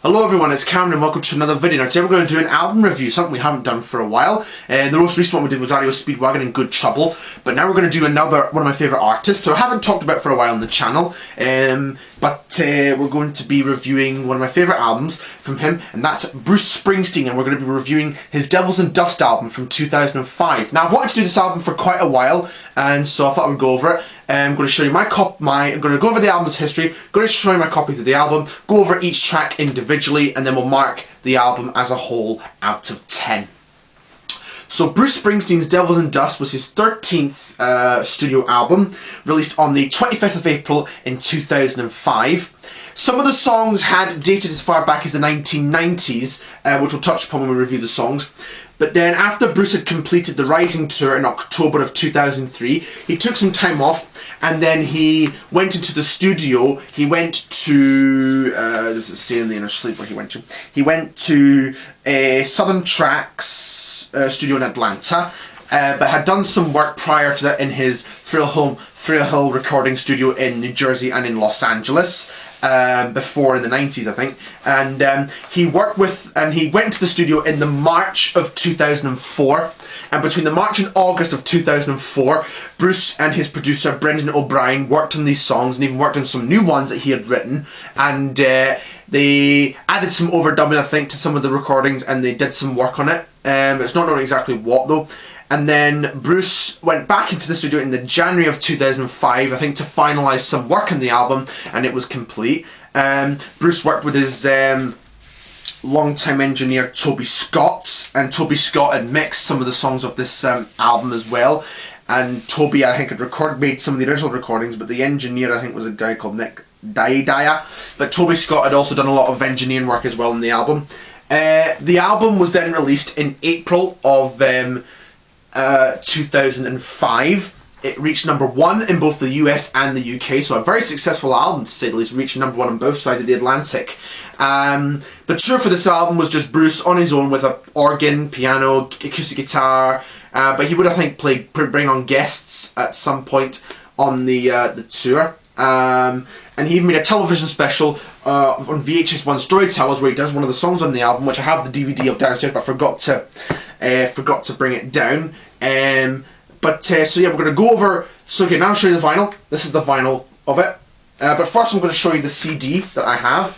Hello everyone, it's Cameron and welcome to another video. Now today we're going to do an album review, something we haven't done for a while. The most recent one we did was REO Speedwagon in Good Trouble, but now we're going to do one of my favourite artists, who I haven't talked about for a while on the channel, but we're going to be reviewing one of my favourite albums from him, and that's Bruce Springsteen, and we're going to be reviewing his Devils and Dust album from 2005. Now I've wanted to do this album for quite a while, and so I thought I would go over it. I'm going to show you I'm going to go over the album's history, I'm going to show you my copies of the album, go over each track individually, and then we'll mark the album as a whole out of 10. So Bruce Springsteen's Devils and Dust was his 13th studio album, released on the 25th of April in 2005. Some of the songs had dated as far back as the 1990s, which we'll touch upon when we review the songs. But then after Bruce had completed the Rising Tour in October of 2003, he took some time off and then he went into the studio. He went to, does it say in the Inner Sleep where he went to? He went to Southern Tracks studio in Atlanta, but had done some work prior to that in his Thrill Hill recording studio in New Jersey and in Los Angeles. Before in the 90s, I think, and he went to the studio in the March of 2004, and between the March and August of 2004, Bruce and his producer Brendan O'Brien worked on these songs and even worked on some new ones that he had written, and they added some overdubbing, I think, to some of the recordings, and they did some work on it. It's not known exactly what though. And then Bruce went back into the studio in the January of 2005, I think, to finalise some work on the album, and it was complete. Bruce worked with his long-time engineer Toby Scott, and Toby Scott had mixed some of the songs of this album as well. And Toby, I think, had made some of the original recordings, but the engineer, I think, was a guy called Nick Daya. But Toby Scott had also done a lot of engineering work as well in the album. The album was then released in April of 2005. It reached #1 in both the US and the UK, so a very successful album to say the least, reaching #1 on both sides of the Atlantic. The tour for this album was just Bruce on his own with an organ, piano, acoustic guitar, but he would, I think, bring on guests at some point on the tour. And he even made a television special on VH1 Storytellers where he does one of the songs on the album, which I have the DVD of downstairs, but I forgot to bring it down. So yeah, we're going to go over. So okay, now I'll show you the vinyl. This is the vinyl of it. But first, I'm going to show you the CD that I have.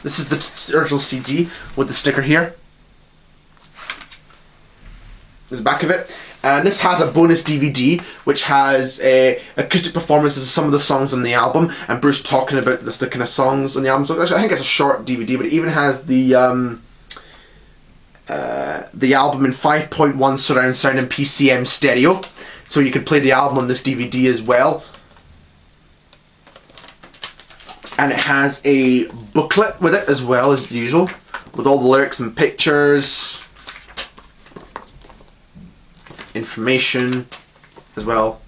This is the original CD with the sticker here. There's the back of it. And this has a bonus DVD which has acoustic performances of some of the songs on the album, and Bruce talking about the kind of songs on the album. So actually, I think it's a short DVD, but it even has the album in 5.1 surround sound and PCM stereo, so you could play the album on this DVD as well. And it has a booklet with it as well, as usual, with all the lyrics and pictures, information as well.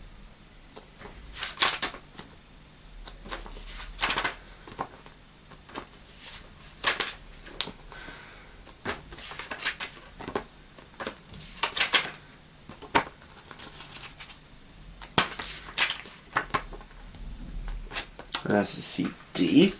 That's the CD.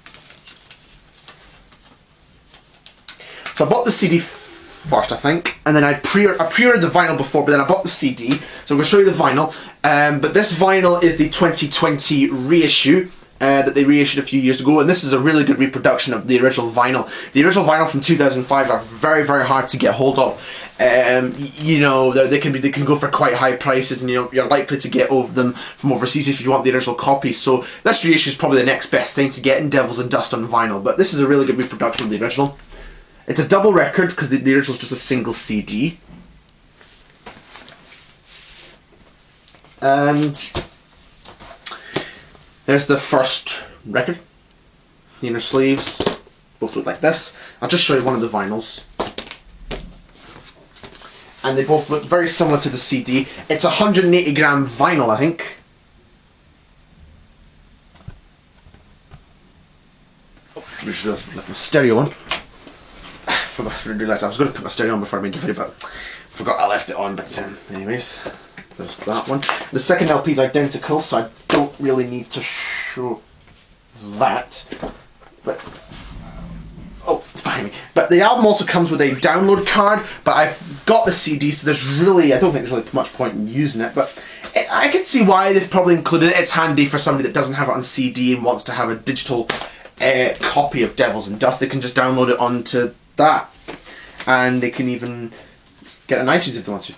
So I bought the CD first, I think, and then I pre-ordered the vinyl before, but then I bought the CD, so I'm going to show you the vinyl. But this vinyl is the 2020 reissue that they reissued a few years ago, and this is a really good reproduction of the original vinyl. The original vinyl from 2005 are very, very hard to get hold of. You know, they can go for quite high prices, and you're likely to get them from overseas if you want the original copy. So this reissue is probably the next best thing to get in Devils and Dust on vinyl, but this is a really good reproduction of the original. It's a double record because the original is just a single CD. And there's the first record. The inner sleeves both look like this. I'll just show you one of the vinyls. And they both look very similar to the CD. It's 180 gram vinyl, I think. Oh, we should have left my stereo on. I was going to put my stereo on before I made the video, but forgot I left it on. But anyways, there's that one. The second LP is identical, so I don't really need to show that. But oh, it's behind behind me. But the album also comes with a download card, but I've got the CD, so there's really, I don't think there's really much point in using it, but I can see why they've probably included it. It's handy for somebody that doesn't have it on CD and wants to have a digital copy of Devils and Dust. They can just download it onto that, and they can even get it on iTunes if they want to.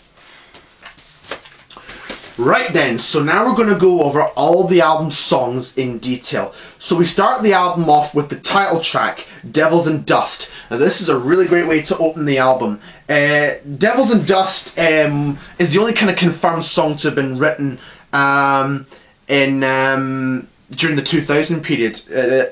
Right then, so now we're going to go over all the album songs in detail. So we start the album off with the title track, Devils and Dust. Now this is a really great way to open the album. Devils and Dust is the only kind of confirmed song to have been written during the 2000 period,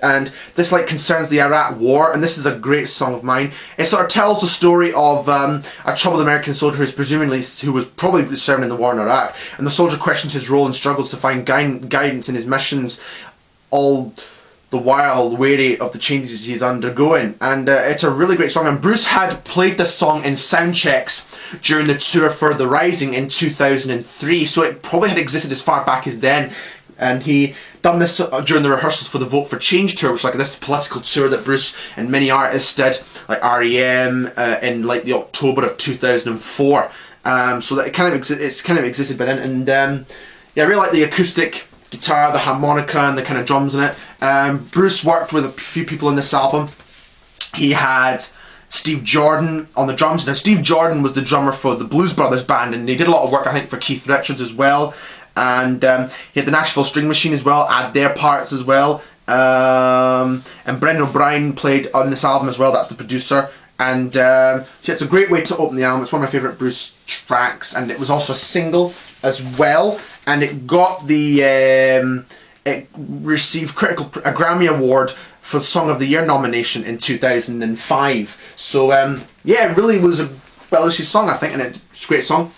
and this like concerns the Iraq War, and this is a great song of mine. It sort of tells the story of a troubled American soldier who was probably serving in the war in Iraq, and the soldier questions his role and struggles to find guidance in his missions, all the while wary of the changes he's undergoing. And it's a really great song, and Bruce had played this song in sound checks during the tour for The Rising in 2003, so it probably had existed as far back as then. And he done this during the rehearsals for the Vote for Change tour, which is like this political tour that Bruce and many artists did, like REM, in like the October of 2004. So that it's kind of existed by then. And yeah, I really like the acoustic guitar, the harmonica, and the kind of drums in it. Bruce worked with a few people in this album. He had Steve Jordan on the drums. Now Steve Jordan was the drummer for the Blues Brothers band, and he did a lot of work I think for Keith Richards as well. And he had the Nashville String Machine as well, add their parts as well. And Brendan O'Brien played on this album as well, that's the producer. And so yeah, it's a great way to open the album. It's one of my favourite Bruce tracks, and it was also a single as well. And it got the, it received a Grammy Award for Song of the Year nomination in 2005. So yeah, it really was a well-received song I think, and it's a great song.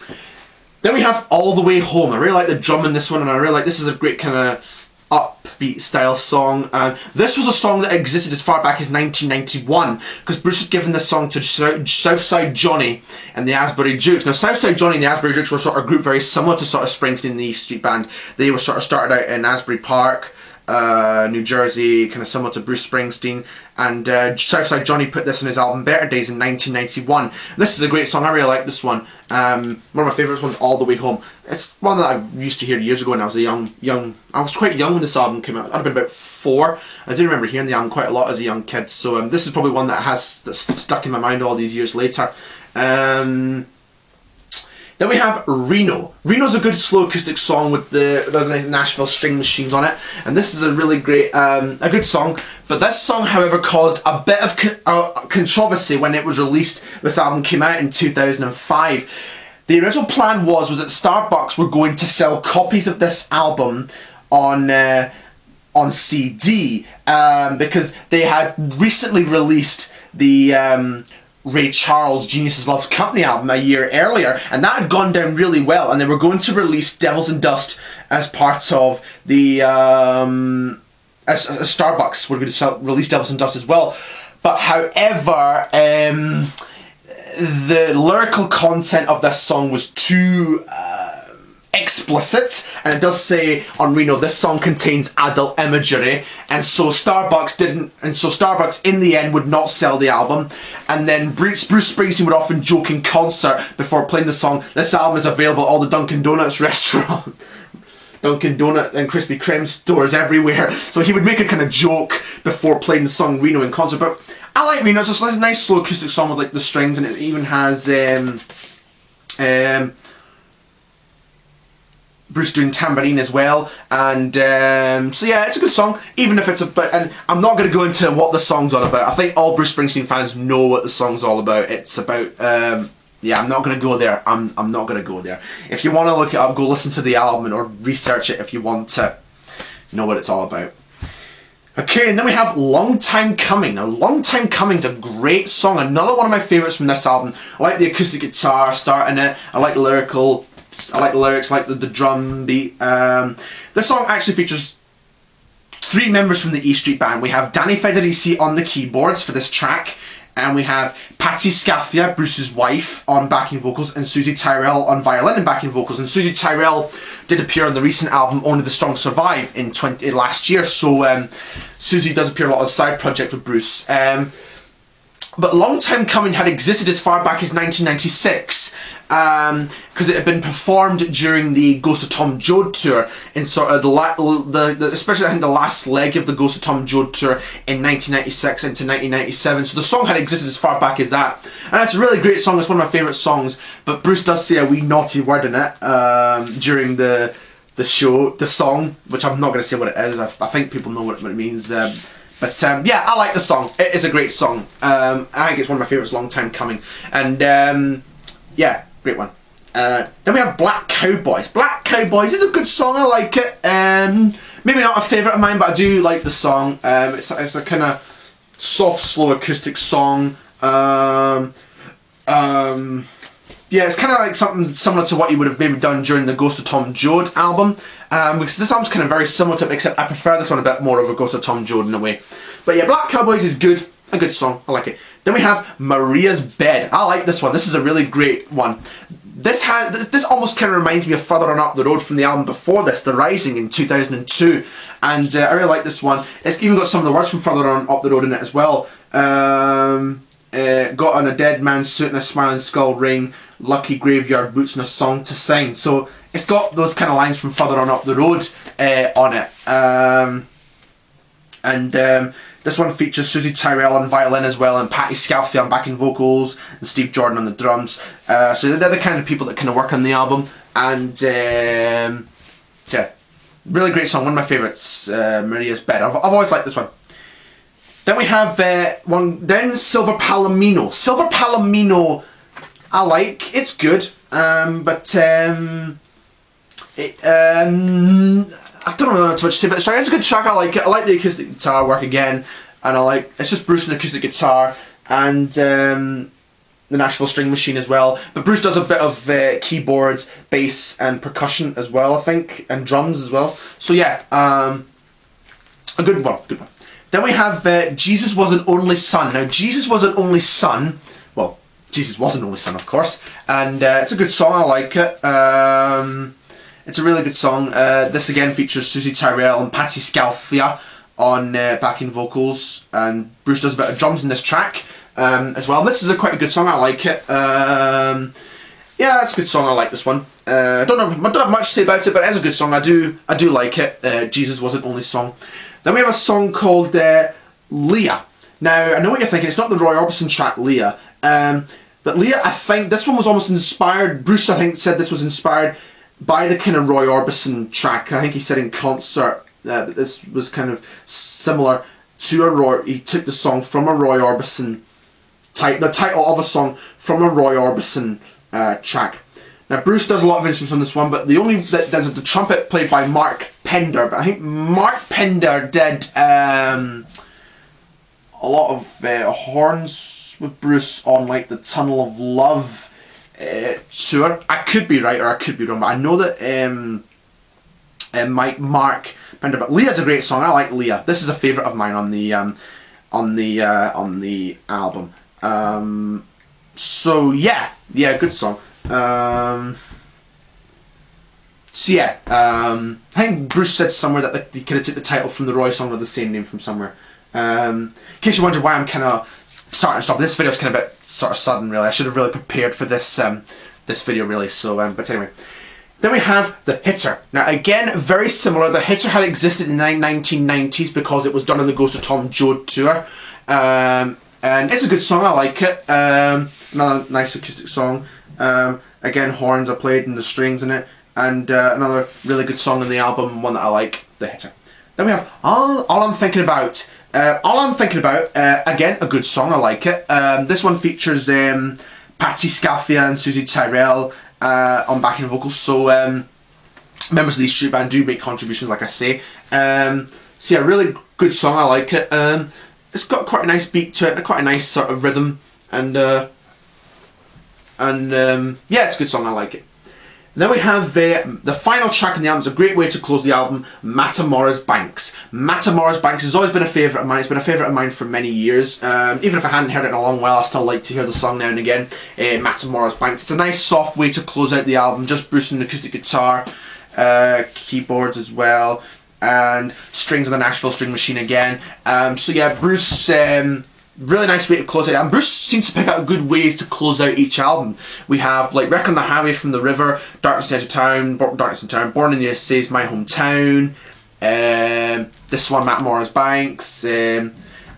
Then we have All the Way Home. I really like the drum in this one, and I really like this is a great kind of upbeat style song. This was a song that existed as far back as 1991, because Bruce had given this song to Southside Johnny and the Asbury Jukes. Now Southside Johnny and the Asbury Jukes were sort of a group very similar to sort of Springsteen and the E Street Band. They were sort of started out in Asbury Park, New Jersey, kind of similar to Bruce Springsteen, and Southside Johnny put this in his album Better Days in 1991. This is a great song, I really like this one. One of my favourites ones, All the Way Home. It's one that I used to hear years ago when I was I was quite young when this album came out. I'd have been about 4. I do remember hearing the album quite a lot as a young kid, so this is probably one that's stuck in my mind all these years later. Then we have Reno. Reno's a good slow acoustic song with the Nashville String Machines on it, and this is a really great, a good song. But this song, however, caused a bit of controversy when it was released. This album came out in 2005. The original plan was that Starbucks were going to sell copies of this album on CD because they had recently released the Ray Charles' Geniuses Loves Company album a year earlier, and that had gone down really well, and they were going to release Devils and Dust as part of the as Starbucks were going to release Devils and Dust as well. But however, the lyrical content of this song was too explicit, and it does say on Reno this song contains adult imagery, and so Starbucks in the end would not sell the album. And then Bruce Springsteen would often joke in concert before playing the song, this album is available at all the Dunkin' Donuts restaurant Dunkin' Donut and Krispy Kreme stores everywhere, so he would make a kind of joke before playing the song Reno in concert. But I like Reno, it's a nice slow acoustic song with like the strings, and it even has Bruce doing tambourine as well, and so yeah, it's a good song, even if it's a bit, and I'm not going to go into what the song's all about. I think all Bruce Springsteen fans know what the song's all about. It's about, yeah, I'm not going to go there. I'm not going to go there. If you want to look it up, go listen to the album or research it if you want to know what it's all about. Okay, and then we have Long Time Coming. Now, Long Time Coming's a great song, another one of my favourites from this album. I like the acoustic guitar starting it, I like the lyrics, I like the drum beat. This song actually features 3 members from the E Street Band. We have Danny Federici on the keyboards for this track, and we have Patti Scaffia, Bruce's wife, on backing vocals, and Susie Tyrrell on violin and backing vocals. And Susie Tyrrell did appear on the recent album Only the Strong Survive in last year, so Susie does appear a lot on the side project with Bruce. but Long Time Coming had existed as far back as 1996, because it had been performed during the Ghost of Tom Joad tour, in sort of especially I think the last leg of the Ghost of Tom Joad tour in 1996 into 1997. So the song had existed as far back as that, and it's a really great song. It's one of my favourite songs. But Bruce does say a wee naughty word in it during the song, which I'm not going to say what it is. I think people know what it means. But yeah, I like the song. It is a great song. I think it's one of my favourites, Long Time Coming. And yeah, great one. Then we have Black Cowboys. Black Cowboys is a good song. I like it. Maybe not a favourite of mine, but I do like the song. It's a kind of soft, slow acoustic song. Yeah, it's kind of like something similar to what you would have maybe done during the Ghost of Tom Joad album. Because this album's kind of very similar to it, except I prefer this one a bit more over Ghost of Tom Joad in a way. But yeah, Black Cowboys is good. A good song. I like it. Then we have Maria's Bed. I like this one. This is a really great one. This almost kind of reminds me of Further On Up the Road from the album before this, The Rising, in 2002. And I really like this one. It's even got some of the words from Further On Up the Road in it as well. Got on a dead man's suit and a smiling skull ring, lucky graveyard boots and a song to sing. So it's got those kind of lines from Further On Up the Road on it. This one features Susie Tyrrell on violin as well, and Patti Scalfi on backing vocals, and Steve Jordan on the drums. So they're the kind of people that kind of work on the album. And yeah, really great song, one of my favourites, Maria's Bed. I've always liked this one. Then we have Silver Palomino. Silver Palomino, I like. It's good, but I don't really know too much to say about this track. It's a good track. I like it. I like the acoustic guitar work again, and it's just Bruce and acoustic guitar and the Nashville String Machine as well. But Bruce does a bit of keyboards, bass, and percussion as well, I think, and drums as well. So yeah, a good one. Good one. Then we have Jesus Was an Only Son. Now, Jesus Was an Only Son. Well, Jesus was an only son, of course, and it's a good song. I like it. It's a really good song. This again features Susie Tyrrell and Patti Scalfi on backing vocals, and Bruce does a bit of drums in this track as well. This is quite a good song. I like it. Yeah, it's a good song. I like this one. I don't have much to say about it, but it is a good song. I do like it. Jesus Was an Only Song. Then we have a song called Leah. Now, I know what you're thinking. It's not the Roy Orbison track Leah, but Leah, I think this one was almost inspired. Bruce, I think, said this was inspired by the kind of Roy Orbison track. I think he said in concert that this was kind of similar to a Roy. He took the song from a Roy Orbison the title of a song from a Roy Orbison track. Now Bruce does a lot of instruments on this one, but there's the trumpet played by Mark Pender. But I think Mark Pender did a lot of horns with Bruce on like the Tunnel of Love tour. I could be right or I could be wrong, but I know that Mark Pender. But Leah's a great song. I like Leah. This is a favourite of mine on the album. So yeah, good song. So yeah, I think Bruce said somewhere that he kind of took the title from the Roy song with the same name from somewhere. In case you wonder why I'm kind of starting and stopping, this video's kind of a bit sort of sudden, really. I should have really prepared for this this video, really. So, but anyway. Then we have The Hitter. Now again, very similar. The Hitter had existed in the 1990s because it was done on the Ghost of Tom Joad tour. And it's a good song, I like it. Another nice acoustic song. Again, horns are played and the strings in it. And another really good song on the album, one that I like, The Hitter. Then we have All I'm Thinking About. Again, a good song, I like it. This one features Patti Scalfi and Susie Tyrrell on backing vocals. So members of the street band do make contributions, like I say. So yeah, really good song, I like it. It's got quite a nice beat to it, and quite a nice sort of rhythm, and yeah, it's a good song, I like it. And then we have the final track on the album. It's a great way to close the album, Matamoras Banks. Matamoras Banks has always been a favourite of mine. It's been a favourite of mine for many years. Even if I hadn't heard it in a long while, I still like to hear the song now and again. Matamoras Banks. It's a nice soft way to close out the album. Just Bruce and acoustic guitar, keyboards as well, and strings on the Nashville String Machine again. So yeah, Bruce really nice way to close it. And Bruce seems to pick out good ways to close out each album. We have like Wreck on the Highway from the River, Darkness in Town, Born in the USA is My Hometown, this one, Matamoros Banks,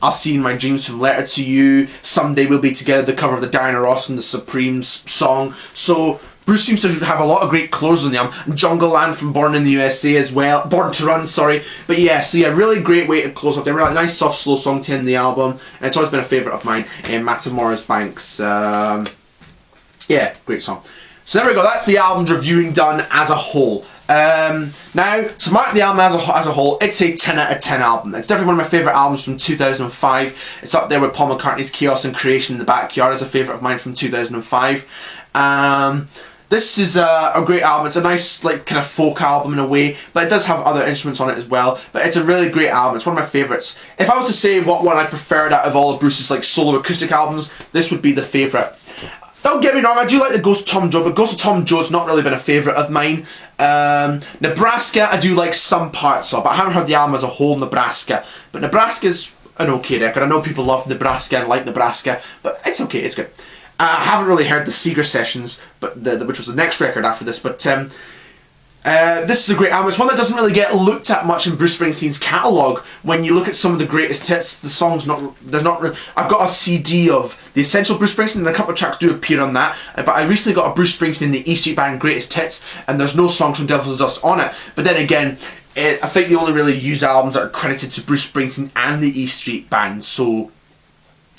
I'll See You in My Dreams from Letter to You, Someday We'll Be Together, the cover of the Diana Ross and the Supremes song. So Bruce seems to have a lot of great closers on the album. Jungle Land from Born in the USA as well. Born to Run, sorry. But yeah, so yeah, really great way to close off. A really nice, soft, slow song to end the album. And it's always been a favourite of mine. Matamoros Banks. Yeah, great song. So there we go. That's the album's reviewing done as a whole. Now, to mark the album as a whole, it's a 10 out of 10 album. It's definitely one of my favourite albums from 2005. It's up there with Paul McCartney's Chaos and Creation in the Backyard as a favourite of mine from 2005. This is a great album. It's a nice, like, kind of folk album in a way, but it does have other instruments on it as well. But it's a really great album. It's one of my favourites. If I was to say what one I preferred out of all of Bruce's like solo acoustic albums, this would be the favourite. Don't get me wrong, I do like the Ghost of Tom Joad, but Ghost of Tom Joad's not really been a favourite of mine. Nebraska, I do like some parts of, but I haven't heard the album as a whole, Nebraska. But Nebraska's an okay record. I know people love Nebraska and like Nebraska, but it's okay, it's good. I haven't really heard the Seeger Sessions, but which was the next record after this, but this is a great album. It's one that doesn't really get looked at much in Bruce Springsteen's catalogue. When you look at some of the greatest hits, the songs there's not really, I've got a CD of the Essential Bruce Springsteen, and a couple of tracks do appear on that, but I recently got a Bruce Springsteen and the E Street Band Greatest Hits, and there's no songs from Devil's Dust on it. But then again, I think they only really use albums that are credited to Bruce Springsteen and the E Street Band, so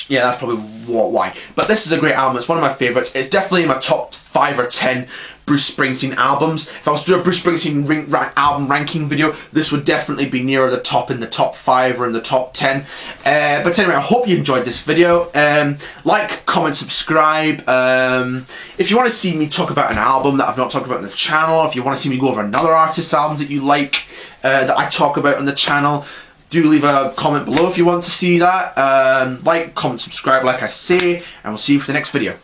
yeah, that's probably why. But this is a great album. It's one of my favourites. It's definitely in my top 5 or 10 Bruce Springsteen albums. If I was to do a Bruce Springsteen album ranking video, this would definitely be nearer the top, in the top 5 or in the top 10. But anyway, I hope you enjoyed this video. Like, comment, subscribe. If you want to see me talk about an album that I've not talked about on the channel, if you want to see me go over another artist's albums that you like that I talk about on the channel, do leave a comment below if you want to see that. Like, comment, subscribe, like I say, and we'll see you for the next video.